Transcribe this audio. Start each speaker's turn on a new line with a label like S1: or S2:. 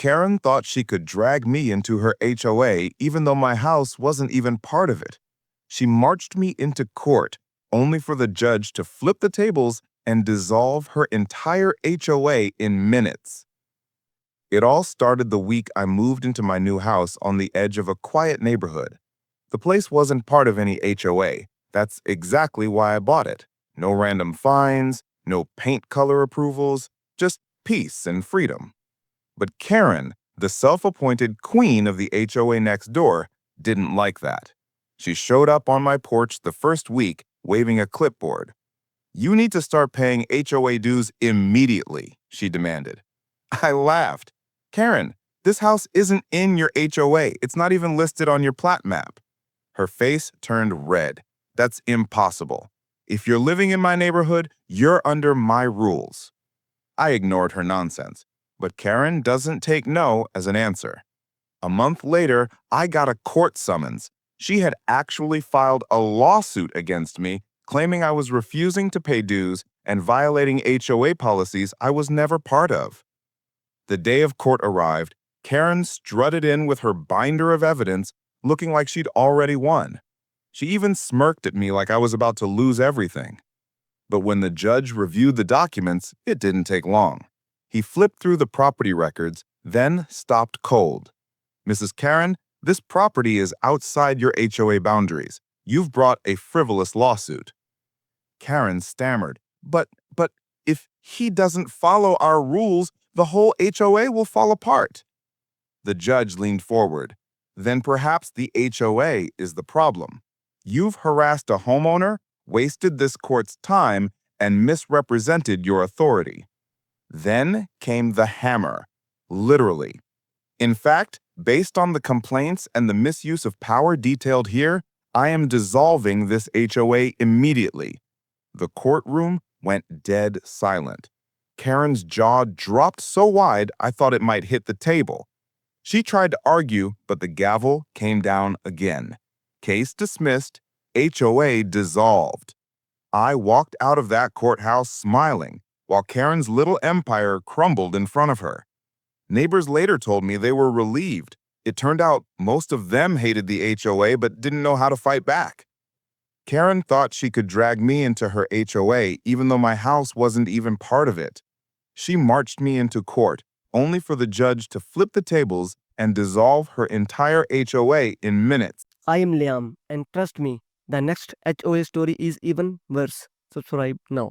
S1: Karen thought she could drag me into her HOA even though my house wasn't even part of it. She marched me into court only for the judge to flip the tables and dissolve her entire HOA in minutes. It all started the week I moved into my new house on the edge of a quiet neighborhood. The place wasn't part of any HOA. That's exactly why I bought it. No random fines, no paint color approvals, just peace and freedom. But Karen, the self-appointed queen of the HOA next door, didn't like that. She showed up on my porch the first week waving a clipboard. "You need to start paying HOA dues immediately," she demanded. I laughed. "Karen, this house isn't in your HOA. It's not even listed on your plat map." Her face turned red. "That's impossible. If you're living in my neighborhood, you're under my rules." I ignored her nonsense, but Karen doesn't take no as an answer. A month later, I got a court summons. She had actually filed a lawsuit against me, claiming I was refusing to pay dues and violating HOA policies I was never part of. The day of court arrived, Karen strutted in with her binder of evidence, looking like she'd already won. She even smirked at me like I was about to lose everything. But when the judge reviewed the documents, it didn't take long. He flipped through the property records, then stopped cold. "Mrs. Karen, this property is outside your HOA boundaries. You've brought a frivolous lawsuit." Karen stammered, But if he doesn't follow our rules, the whole HOA will fall apart." The judge leaned forward. "Then perhaps the HOA is the problem. You've harassed a homeowner, wasted this court's time, and misrepresented your authority." Then came the hammer, literally. "In fact, based on the complaints and the misuse of power detailed here, I am dissolving this HOA immediately." The courtroom went dead silent. Karen's jaw dropped so wide I thought it might hit the table. She tried to argue, but the gavel came down again. Case dismissed, HOA dissolved. I walked out of that courthouse smiling, while Karen's little empire crumbled in front of her. Neighbors later told me they were relieved. It turned out most of them hated the HOA but didn't know how to fight back. Karen thought she could drag me into her HOA even though my house wasn't even part of it. She marched me into court, only for the judge to flip the tables and dissolve her entire HOA in minutes.
S2: I am Liam, and trust me, the next HOA story is even worse. Subscribe now.